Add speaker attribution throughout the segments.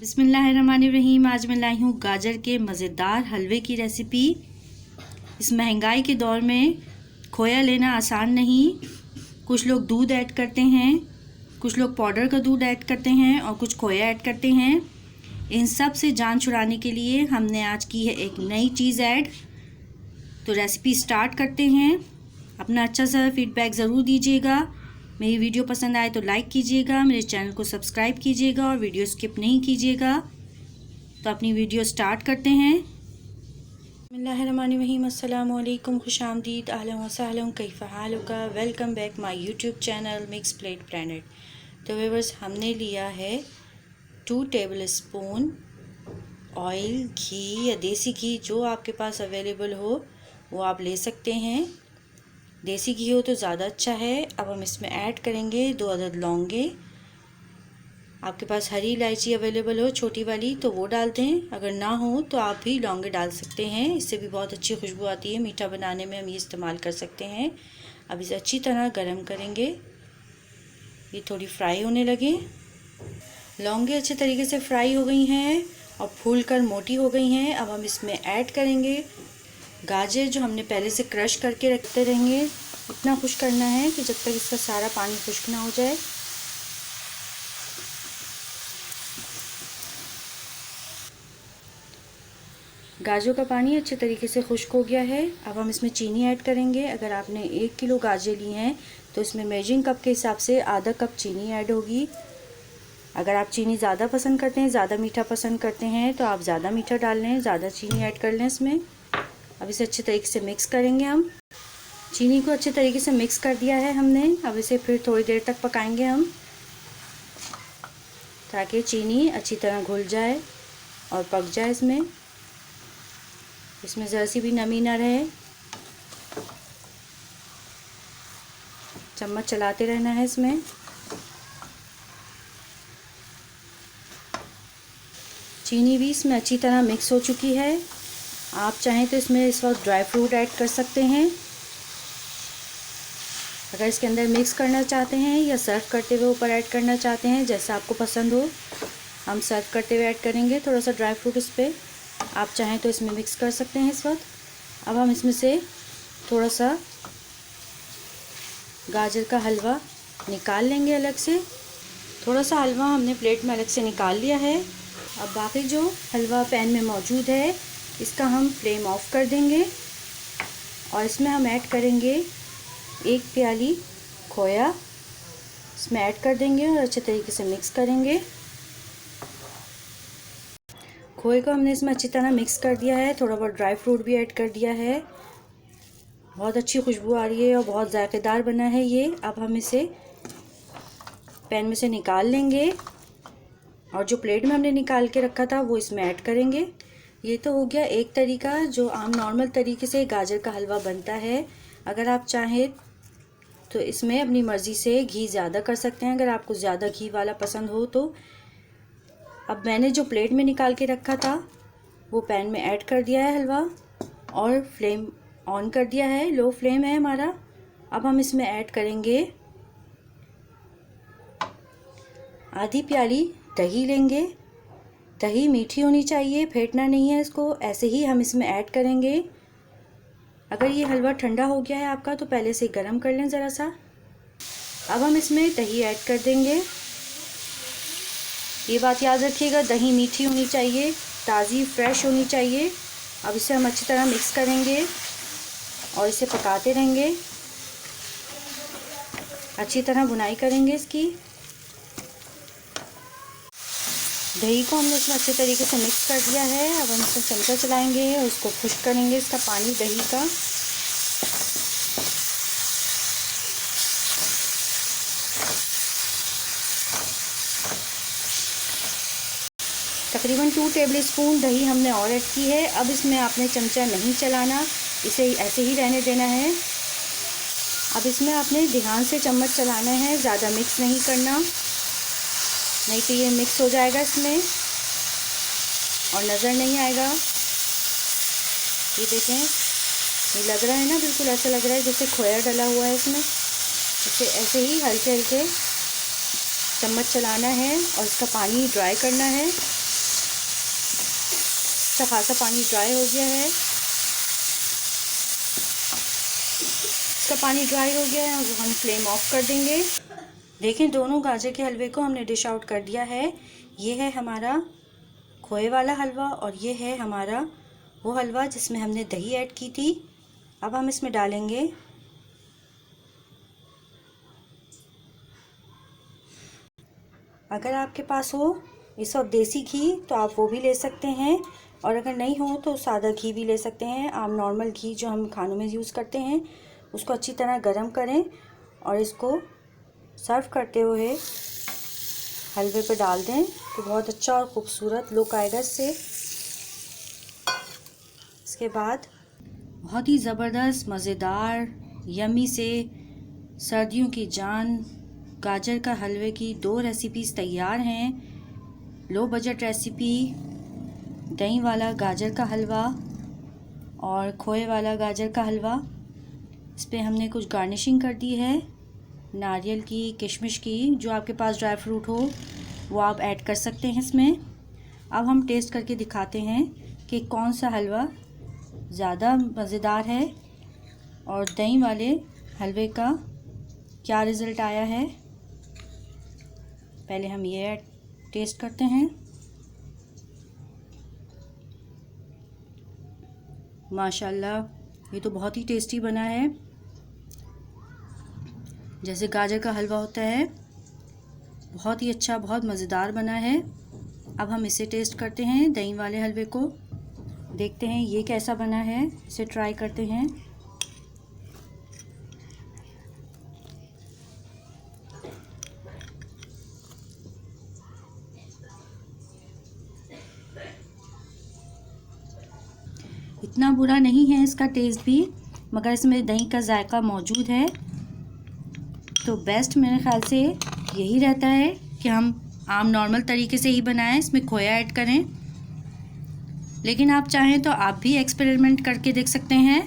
Speaker 1: बिस्मिल्लाहिर्रहमानिर्रहीम। आज मैं लाई हूँ गाजर के मज़ेदार हलवे की रेसिपी। इस महंगाई के दौर में खोया लेना आसान नहीं। कुछ लोग दूध ऐड करते हैं, कुछ लोग पाउडर का दूध ऐड करते हैं और कुछ खोया ऐड करते हैं। इन सब से जान छुड़ाने के लिए हमने आज की है एक नई चीज़ ऐड। तो रेसिपी स्टार्ट करते हैं। अपना अच्छा सा फीडबैक ज़रूर दीजिएगा। मेरी वीडियो पसंद आए तो लाइक कीजिएगा, मेरे चैनल को सब्सक्राइब कीजिएगा और वीडियो स्किप नहीं कीजिएगा। तो अपनी वीडियो स्टार्ट करते हैं। बिस्मिल्लाहिर्रहमानिर्रहीम। अस्सलामु अलैकुम, खुशामदीद, अहलन व सहलन, कैफ़ हालुका। Welcome back my YouTube channel mix plate planet. तो व्यूअर्स, हमने लिया है 2 टेबल स्पून ऑयल, घी या देसी घी जो आपके पास अवेलेबल हो वो आप ले सकते हैं। देसी घी हो तो ज़्यादा अच्छा है। अब हम इसमें ऐड करेंगे 2 अदद लौंगे। आपके पास हरी इलायची अवेलेबल हो छोटी वाली तो वो डाल दें, अगर ना हो तो आप भी लौंगे डाल सकते हैं। इससे भी बहुत अच्छी खुशबू आती है। मीठा बनाने में हम ये इस्तेमाल कर सकते हैं। अब इसे अच्छी तरह गरम करेंगे। ये थोड़ी फ्राई होने लगे। लौंगे अच्छे तरीके से फ्राई हो गई हैं और फूल कर मोटी हो गई हैं। अब हम इसमें ऐड करेंगे गाजर जो हमने पहले से क्रश करके रखते रहेंगे। इतना खुश करना है कि जब तक इसका सारा पानी खुश्क ना हो जाए। गाजरों का पानी अच्छे तरीके से खुश्क हो गया है। अब हम इसमें चीनी ऐड करेंगे। अगर आपने 1 किलो गाजर ली हैं तो इसमें मेजरिंग कप के हिसाब से आधा कप चीनी ऐड होगी। अगर आप चीनी ज़्यादा पसंद करते हैं, ज़्यादा मीठा पसंद करते हैं तो आप ज़्यादा मीठा डाल लें, ज़्यादा चीनी ऐड कर लें इसमें। अब इसे अच्छे तरीके से मिक्स करेंगे हम। चीनी को अच्छे तरीके से मिक्स कर दिया है हमने। अब इसे फिर थोड़ी देर तक पकाएंगे हम, ताकि चीनी अच्छी तरह घुल जाए और पक जाए। इसमें ज़रा सी भी नमी ना रहे। चम्मच चलाते रहना है इसमें। चीनी भी इसमें अच्छी तरह मिक्स हो चुकी है। आप चाहें तो इसमें इस वक्त ड्राई फ्रूट ऐड कर सकते हैं। अगर इसके अंदर मिक्स करना चाहते हैं या सर्व करते हुए ऊपर ऐड करना चाहते हैं, जैसा आपको पसंद हो। हम सर्व करते हुए ऐड करेंगे थोड़ा सा ड्राई फ्रूट इस पर। आप चाहें तो इसमें मिक्स कर सकते हैं इस वक्त। अब हम इसमें से थोड़ा सा गाजर का हलवा निकाल लेंगे अलग से। थोड़ा सा हलवा हमने प्लेट में अलग से निकाल लिया है। अब बाकी जो हलवा पैन में मौजूद है इसका हम फ्लेम ऑफ कर देंगे और इसमें हम ऐड करेंगे 1 प्याली खोया। इसमें ऐड कर देंगे और अच्छे तरीके से मिक्स करेंगे। खोए को हमने इसमें अच्छी तरह मिक्स कर दिया है। थोड़ा बहुत ड्राई फ्रूट भी ऐड कर दिया है। बहुत अच्छी खुशबू आ रही है और बहुत जायकेदार बना है ये। अब हम इसे पैन में से निकाल लेंगे और जो प्लेट में हमने निकाल के रखा था वो इसमें ऐड करेंगे। ये तो हो गया एक तरीका जो आम नॉर्मल तरीके से गाजर का हलवा बनता है। अगर आप चाहें तो इसमें अपनी मर्ज़ी से घी ज़्यादा कर सकते हैं, अगर आपको ज़्यादा घी वाला पसंद हो तो। अब मैंने जो प्लेट में निकाल के रखा था वो पैन में ऐड कर दिया है हलवा और फ्लेम ऑन कर दिया है। लो फ्लेम है हमारा। अब हम इसमें ऐड करेंगे आधी प्याली दही लेंगे। दही मीठी होनी चाहिए, फेंटना नहीं है इसको। ऐसे ही हम इसमें ऐड करेंगे। अगर ये हलवा ठंडा हो गया है आपका तो पहले से गर्म कर लें ज़रा सा। अब हम इसमें दही ऐड कर देंगे। ये बात याद रखिएगा, दही मीठी होनी चाहिए, ताज़ी फ्रेश होनी चाहिए। अब इसे हम अच्छी तरह मिक्स करेंगे और इसे पकाते रहेंगे। अच्छी तरह भुनाई करेंगे इसकी। दही को हमने इसमें अच्छे तरीके से मिक्स कर दिया है। अब हम इसमें चमचा चलाएंगे और उसको खुश्क करेंगे इसका पानी दही का। तकरीबन 2 टेबल स्पून दही हमने और ऐड की है। अब इसमें आपने चमचा नहीं चलाना, इसे ऐसे ही रहने देना है। अब इसमें आपने ध्यान से चम्मच चलाना है, ज़्यादा मिक्स नहीं करना, नहीं तो ये मिक्स हो जाएगा इसमें और नज़र नहीं आएगा। ये देखें, ये लग रहा है ना, बिल्कुल ऐसा लग रहा है जैसे खोया डला हुआ है इसमें। इसे ऐसे ही हल्के हल्के चम्मच चलाना है और इसका पानी ड्राई करना है। अच्छा खासा पानी ड्राई हो गया है। इसका पानी ड्राई हो गया है, अब हम फ्लेम ऑफ कर देंगे। देखें, दोनों गाजर के हलवे को हमने डिश आउट कर दिया है। ये है हमारा खोए वाला हलवा और ये है हमारा वो हलवा जिसमें हमने दही ऐड की थी। अब हम इसमें डालेंगे अगर आपके पास हो इस वक्त देसी घी तो आप वो भी ले सकते हैं, और अगर नहीं हो तो सादा घी भी ले सकते हैं। आप नॉर्मल घी जो हम खानों में यूज़ करते हैं उसको अच्छी तरह गरम करें और इसको सर्व करते हुए हलवे पे डाल दें तो बहुत अच्छा और ख़ूबसूरत लुक आएगा इससे। इसके बाद बहुत ही ज़बरदस्त मज़ेदार यम्मी से सर्दियों की जान गाजर का हलवे की 2 रेसिपीज़ तैयार हैं। लो बजट रेसिपी दही वाला गाजर का हलवा और खोए वाला गाजर का हलवा। इस पर हमने कुछ गार्निशिंग कर दी है नारियल की, किशमिश की, जो आपके पास ड्राई फ्रूट हो वो आप ऐड कर सकते हैं इसमें। अब हम टेस्ट करके दिखाते हैं कि कौन सा हलवा ज़्यादा मज़ेदार है और दही वाले हलवे का क्या रिज़ल्ट आया है। पहले हम ये टेस्ट करते हैं। माशाल्लाह, ये तो बहुत ही टेस्टी बना है, जैसे गाजर का हलवा होता है। बहुत ही अच्छा, बहुत मज़ेदार बना है। अब हम इसे टेस्ट करते हैं, दही वाले हलवे को। देखते हैं ये कैसा बना है, इसे ट्राई करते हैं। इतना बुरा नहीं है इसका टेस्ट भी, मगर इसमें दही का जायका मौजूद है। तो बेस्ट मेरे ख्याल से यही रहता है कि हम आम नॉर्मल तरीके से ही बनाएं, इसमें खोया ऐड करें। लेकिन आप चाहें तो आप भी एक्सपेरिमेंट करके देख सकते हैं।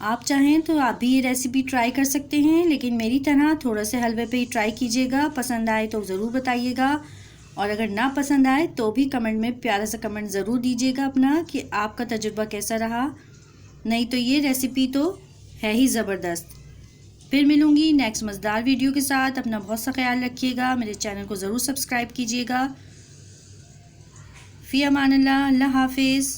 Speaker 1: आप चाहें तो आप भी ये रेसिपी ट्राई कर सकते हैं, लेकिन मेरी तरह थोड़ा से हलवे पे ही ट्राई कीजिएगा। पसंद आए तो ज़रूर बताइएगा, और अगर ना पसंद आए तो भी कमेंट में प्यारा सा कमेंट ज़रूर दीजिएगा अपना कि आपका तजुर्बा कैसा रहा। नहीं तो ये रेसिपी तो है ही ज़बरदस्त। फिर मिलूँगी नेक्स्ट मज़ेदार वीडियो के साथ। अपना बहुत सा ख्याल रखिएगा, मेरे चैनल को ज़रूर सब्सक्राइब कीजिएगा। फ़ी अमान अल्लाह, अल्लाह हाफिज़।